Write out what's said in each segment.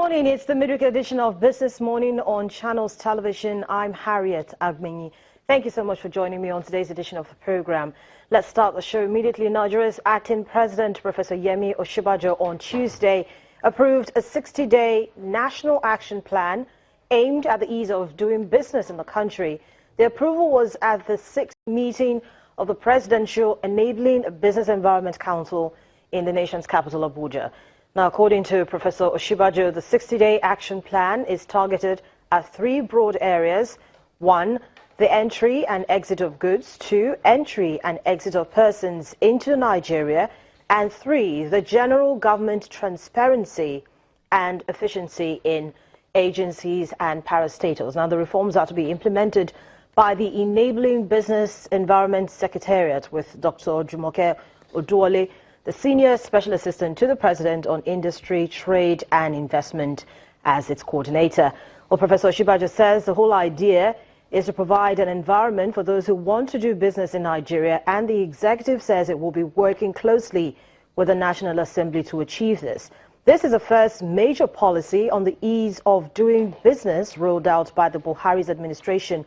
Good morning. It's the midweek edition of Business Morning on Channels Television. I'm Harriet Agmenyi. Thank you so much for joining me on today's edition of the program. Let's start the show immediately. Nigeria's acting president, Professor Yemi Osinbajo, on Tuesday approved a 60-day national action plan aimed at the ease of doing business in the country. The approval was at the 6th meeting of the Presidential Enabling Business Environment Council in the nation's capital, Abuja. Now, according to Professor Osinbajo, the 60-day action plan is targeted at three broad areas. 1, the entry and exit of goods. 2, entry and exit of persons into Nigeria. And 3, the general government transparency and efficiency in agencies and parastatals. Now, the reforms are to be implemented by the Enabling Business Environment Secretariat with Dr. Jumoke Oduole, the Senior Special Assistant to the President on Industry, Trade and Investment, as its coordinator. Well, Professor Osinbajo says the whole idea is to provide an environment for those who want to do business in Nigeria, and the executive says it will be working closely with the National Assembly to achieve this. This is the first major policy on the ease of doing business rolled out by the Buhari's administration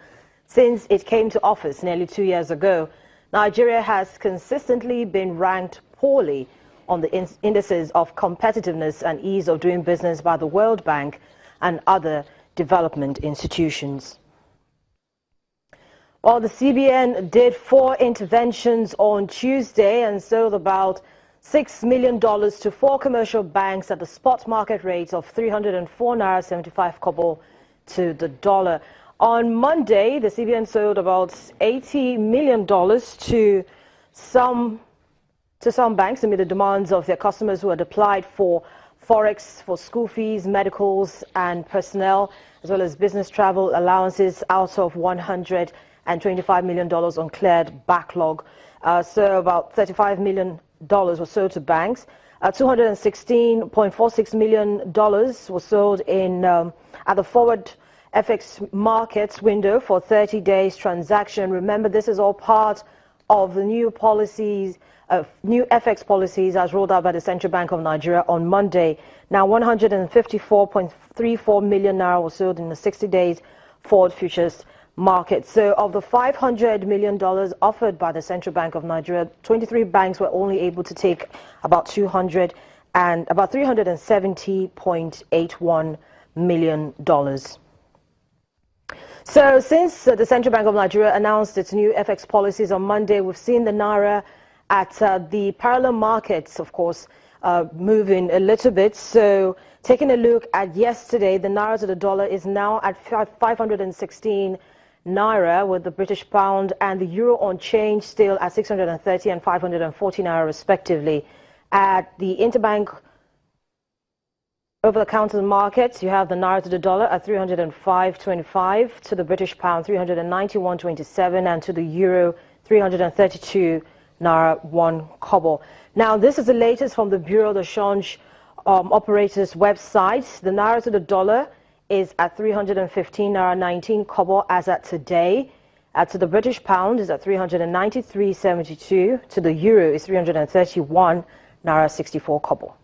since it came to office nearly 2 years ago. Nigeria has consistently been ranked poorly on the indices of competitiveness and ease of doing business by the World Bank and other development institutions. Well, the CBN did 4 interventions on Tuesday and sold about $6 million to 4 commercial banks at the spot market rate of 304 naira 75 kobo to the dollar. On Monday, the CBN sold about $80 million to some banks to meet the demands of their customers who had applied for forex, for school fees, medicals and personnel, as well as business travel allowances out of $125 million on cleared backlog. So about $35 million was sold to banks. $216.46 million was sold in at the forward FX markets window for 30 days transaction. Remember, this is all part of the new policies, new FX policies as rolled out by the Central Bank of Nigeria on Monday. Now, 154.34 million naira was sold in the 60 days forward futures market. So of the $500 million offered by the Central Bank of Nigeria, 23 banks were only able to take about $370.81 million. So since the Central Bank of Nigeria announced its new FX policies on Monday, we've seen the naira at the parallel markets, of course, moving a little bit. So taking a look at yesterday, the naira to the dollar is now at 516 naira, with the British pound and the euro on change still at 630 and 540 naira respectively. At the interbank over-the-counter markets, you have the naira to the dollar at 305.25, to the British pound 391.27, and to the euro 332 naira 1 kobo. Now, this is the latest from the Bureau de Change operators website. The naira to the dollar is at 315 naira 19 kobo as at today. To the British pound is at 393.72. To the euro is 331 naira 64 kobo.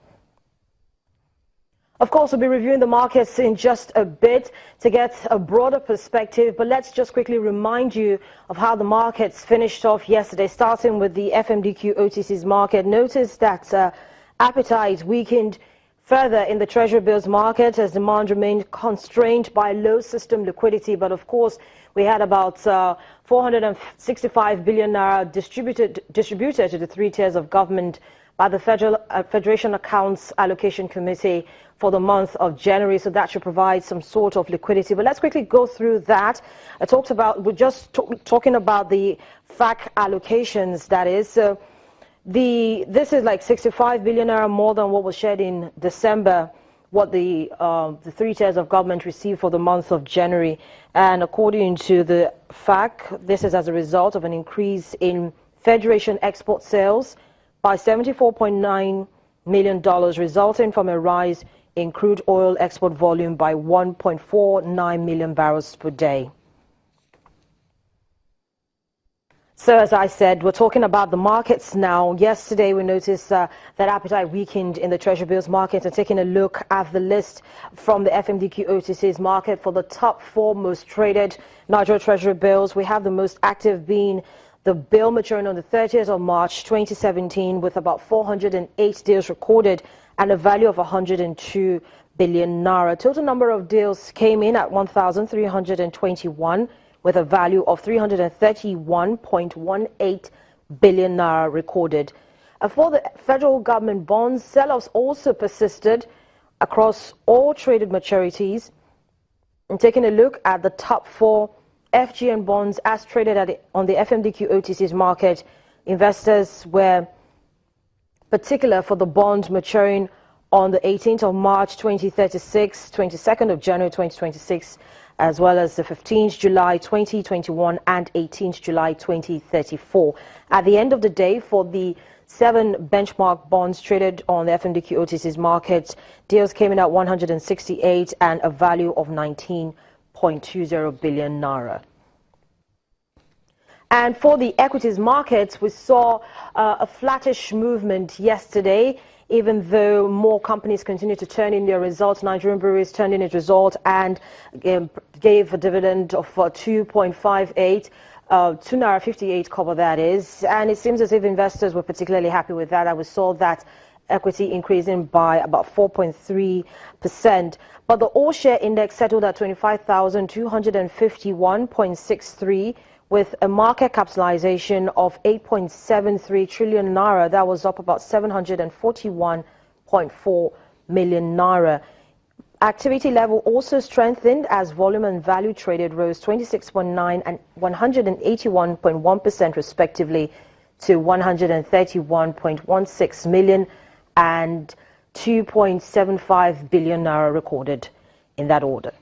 Of course, we'll be reviewing the markets in just a bit to get a broader perspective, but let's just quickly remind you of how the markets finished off yesterday, starting with the FMDQ OTC's market. Notice that appetite weakened further in the Treasury bills market as demand remained constrained by low system liquidity. But of course, we had about 465 billion naira distributed to the 3 tiers of government by the Federation Accounts Allocation Committee for the month of January, so that should provide some sort of liquidity. But let's quickly go through that. We're just talking about the FAC allocations, that is. So this is like 65 billion naira more than what was shared in December, what the 3 tiers of government received for the month of January. And according to the FAC, this is as a result of an increase in Federation export sales by $74.9 million, resulting from a rise in crude oil export volume by 1.49 million barrels per day. So as I said, we're talking about the markets now. Yesterday, we noticed that appetite weakened in the Treasury bills market. And taking a look at the list from the FMDQ OTCs market for the top 4 most traded Nigeria Treasury bills, we have the most active being the bill maturing on the 30th of March 2017 with about 408 deals recorded and a value of 102 billion naira. Total number of deals came in at 1,321. with a value of 331.18 billion naira recorded. For the federal government bonds, sell-offs also persisted across all traded maturities. And taking a look at the top 4 FGN bonds as traded on the FMDQ OTCs market, investors were particular for the bonds maturing on the 18th of March 2036, 22nd of January 2026, as well as the 15th July 2021 and 18th July 2034. At the end of the day, for the 7 benchmark bonds traded on the FMDQ OTCs market, deals came in at 168 and a value of 19.20 billion naira. And for the equities markets, we saw a flattish movement yesterday. Even though more companies continue to turn in their results, Nigerian Breweries turned in its result and gave a dividend of 2.58, 2.58 kobo that is. And it seems as if investors were particularly happy with that. And we saw that equity increasing by about 4.3%. But the all-share index settled at 25,251.63 with a market capitalization of 8.73 trillion naira. That was up about 741.4 million naira. Activity level also strengthened as volume and value traded rose 26.9 and 181.1% respectively to 131.16 million and 2.75 billion naira recorded in that order.